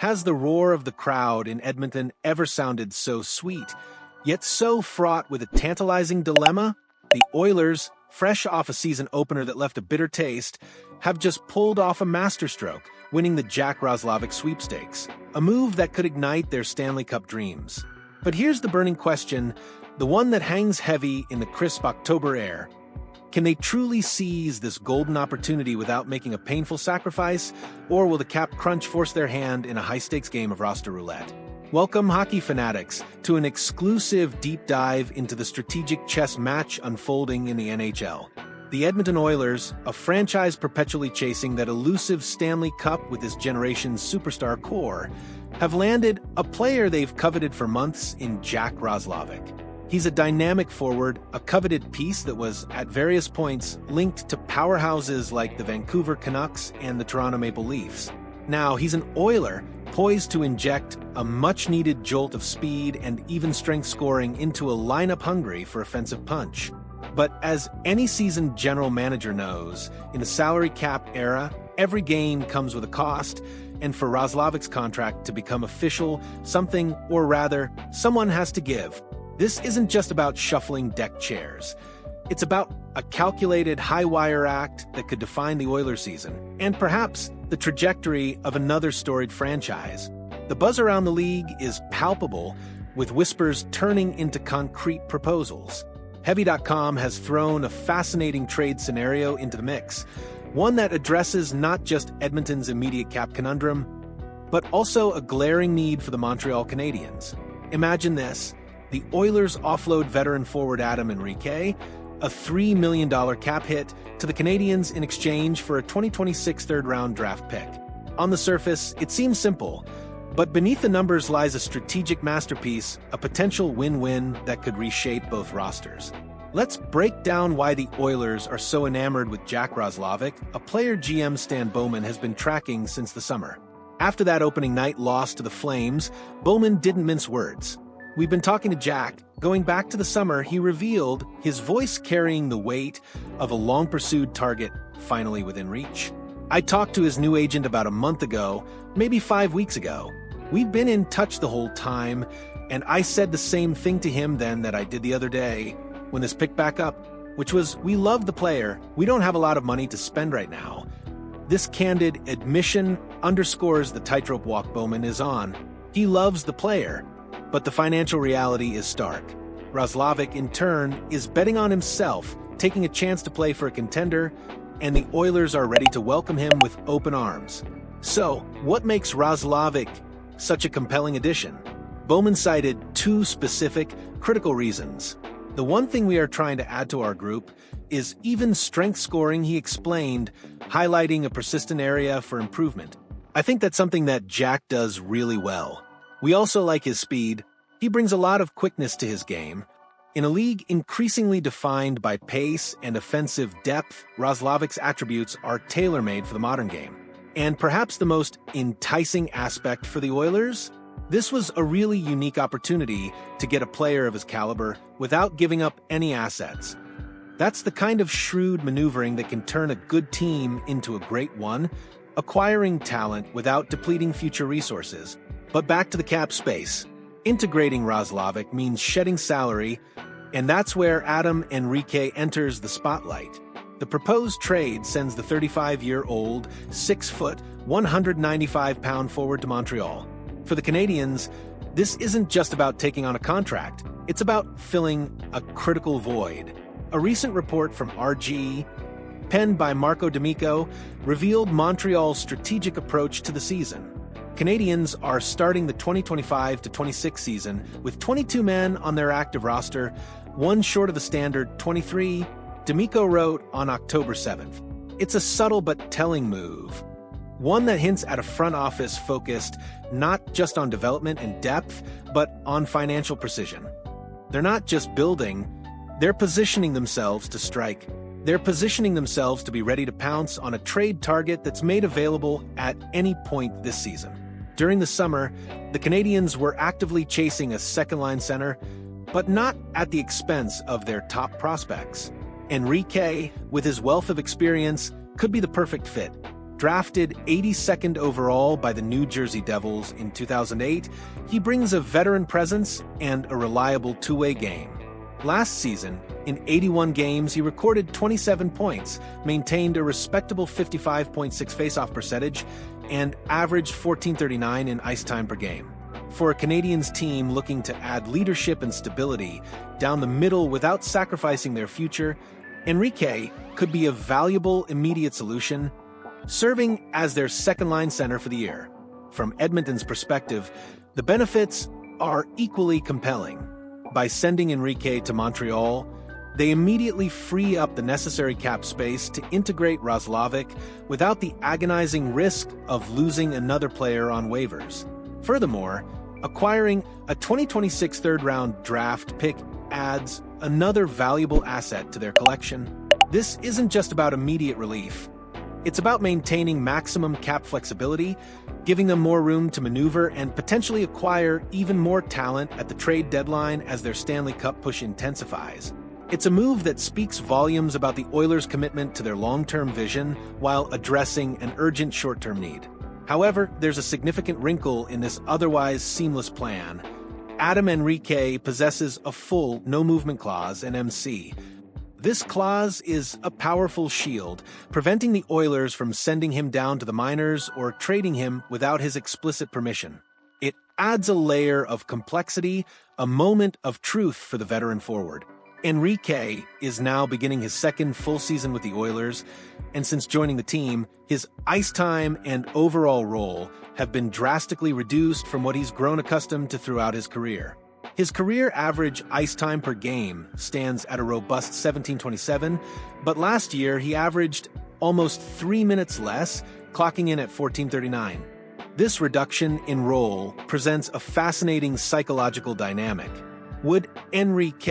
Has the roar of the crowd in Edmonton ever sounded so sweet, yet so fraught with a tantalizing dilemma? The Oilers, fresh off a season opener that left a bitter taste, have just pulled off a masterstroke, winning the Jack Roslovic sweepstakes, a move that could ignite their Stanley Cup dreams. But here's the burning question, the one that hangs heavy in the crisp October air. Can they truly seize this golden opportunity without making a painful sacrifice, or will the cap crunch force their hand in a high-stakes game of roster roulette? Welcome, hockey fanatics, to an exclusive deep dive into the strategic chess match unfolding in the NHL. The Edmonton Oilers, a franchise perpetually chasing that elusive Stanley Cup with this generation's superstar core, have landed a player they've coveted for months in Jack Roslovic. He's a dynamic forward, a coveted piece that was, at various points, linked to powerhouses like the Vancouver Canucks and the Toronto Maple Leafs. Now, he's an Oiler, poised to inject a much-needed jolt of speed and even strength scoring into a lineup hungry for offensive punch. But as any seasoned general manager knows, in the salary cap era, every gain comes with a cost, and for Roslovic's contract to become official, something, or rather, someone has to give. This isn't just about shuffling deck chairs. It's about a calculated high-wire act that could define the Oilers season, and perhaps the trajectory of another storied franchise. The buzz around the league is palpable, with whispers turning into concrete proposals. Heavy.com has thrown a fascinating trade scenario into the mix, one that addresses not just Edmonton's immediate cap conundrum, but also a glaring need for the Montreal Canadiens. Imagine this. The Oilers offload veteran forward Adam Henrique, a $3 million cap hit, to the Canadiens in exchange for a 2026 third-round draft pick. On the surface, it seems simple, but beneath the numbers lies a strategic masterpiece, a potential win-win that could reshape both rosters. Let's break down why the Oilers are so enamored with Jack Roslovic, a player GM Stan Bowman has been tracking since the summer. After that opening night loss to the Flames, Bowman didn't mince words. We've been talking to Jack. Going back to the summer, he revealed his voice carrying the weight of a long-pursued target finally within reach. I talked to his new agent about a month ago, maybe 5 weeks ago. We've been in touch the whole time, and I said the same thing to him then that I did the other day when this picked back up, which was, we love the player, we don't have a lot of money to spend right now. This candid admission underscores the tightrope walk Bowman is on. He loves the player, but the financial reality is stark. Roslavic, in turn, is betting on himself, taking a chance to play for a contender, and the Oilers are ready to welcome him with open arms. So, what makes Roslavic such a compelling addition? Bowman cited two specific, critical reasons. The one thing we are trying to add to our group is even strength scoring, he explained, highlighting a persistent area for improvement. I think that's something that Jack does really well. We also like his speed. He brings a lot of quickness to his game. In a league increasingly defined by pace and offensive depth, Roslovic's attributes are tailor-made for the modern game. And perhaps the most enticing aspect for the Oilers? This was a really unique opportunity to get a player of his caliber without giving up any assets. That's the kind of shrewd maneuvering that can turn a good team into a great one, acquiring talent without depleting future resources. But back to the cap space. Integrating Roslavic means shedding salary, and that's where Adam Henrique enters the spotlight. The proposed trade sends the 35-year-old, 6-foot, 195-pound forward to Montreal. For the Canadiens, this isn't just about taking on a contract. It's about filling a critical void. A recent report from RG, penned by Marco D'Amico, revealed Montreal's strategic approach to the season. Canadiens are starting the 2025-26 season with 22 men on their active roster, one short of the standard 23, D'Amico wrote on October 7th. It's a subtle but telling move, one that hints at a front office focused not just on development and depth, but on financial precision. They're not just building, they're positioning themselves to strike. They're positioning themselves to be ready to pounce on a trade target that's made available at any point this season. During the summer, the Canadiens were actively chasing a second-line center, but not at the expense of their top prospects. Henrique, with his wealth of experience, could be the perfect fit. Drafted 82nd overall by the New Jersey Devils in 2008, he brings a veteran presence and a reliable two-way game. Last season, in 81 games, he recorded 27 points, maintained a respectable 55.6 faceoff percentage, and averaged 14.39 in ice time per game. For a Canadiens team looking to add leadership and stability down the middle without sacrificing their future, Henrique could be a valuable immediate solution, serving as their second-line center for the year. From Edmonton's perspective, the benefits are equally compelling. By sending Henrique to Montreal, they immediately free up the necessary cap space to integrate Roslavic without the agonizing risk of losing another player on waivers. Furthermore, acquiring a 2026 third-round draft pick adds another valuable asset to their collection. This isn't just about immediate relief. It's about maintaining maximum cap flexibility, giving them more room to maneuver and potentially acquire even more talent at the trade deadline as their Stanley Cup push intensifies. It's a move that speaks volumes about the Oilers' commitment to their long-term vision while addressing an urgent short-term need. However, there's a significant wrinkle in this otherwise seamless plan. Adam Henrique possesses a full no-movement clause, an MC. This clause is a powerful shield, preventing the Oilers from sending him down to the minors or trading him without his explicit permission. It adds a layer of complexity, a moment of truth for the veteran forward. Henrique is now beginning his second full season with the Oilers, and since joining the team, his ice time and overall role have been drastically reduced from what he's grown accustomed to throughout his career. His career average ice time per game stands at a robust 17.27, but last year he averaged almost 3 minutes less, clocking in at 14.39. This reduction in role presents a fascinating psychological dynamic. Would Henrique,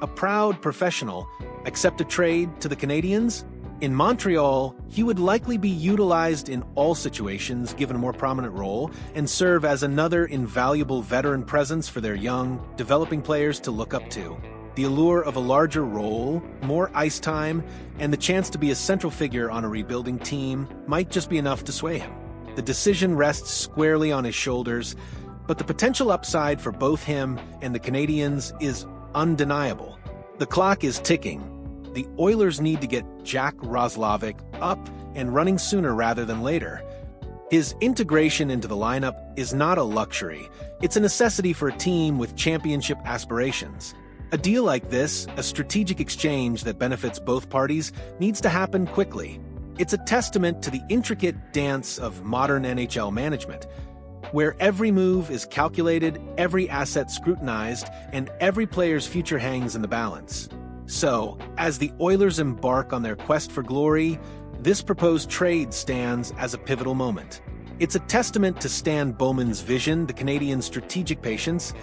a proud professional, accept a trade to the Canadiens? In Montreal, he would likely be utilized in all situations given a more prominent role and serve as another invaluable veteran presence for their young, developing players to look up to. The allure of a larger role, more ice time, and the chance to be a central figure on a rebuilding team might just be enough to sway him. The decision rests squarely on his shoulders, but the potential upside for both him and the Canadiens is undeniable. The clock is ticking. The Oilers need to get Jack Roslovic up and running sooner rather than later. His integration into the lineup is not a luxury. It's a necessity for a team with championship aspirations. A deal like this, a strategic exchange that benefits both parties, needs to happen quickly. It's a testament to the intricate dance of modern NHL management, where every move is calculated, every asset scrutinized, and every player's future hangs in the balance. So, as the Oilers embark on their quest for glory, this proposed trade stands as a pivotal moment. It's a testament to Stan Bowman's vision, the Canadiens' strategic patience,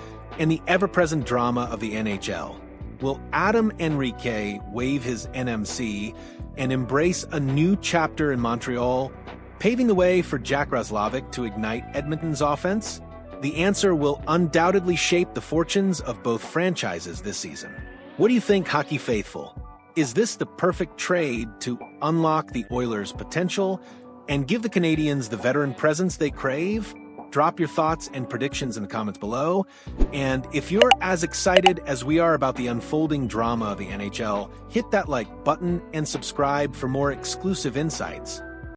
and the ever-present drama of the NHL. Will Adam Henrique waive his NMC and embrace a new chapter in Montreal, paving the way for Jack Roslovic to ignite Edmonton's offense? The answer will undoubtedly shape the fortunes of both franchises this season. What do you think, hockey faithful? Is this the perfect trade to unlock the Oilers' potential and give the Canadiens the veteran presence they crave? Drop your thoughts and predictions in the comments below. And if you're as excited as we are about the unfolding drama of the NHL, hit that like button and subscribe for more exclusive insights.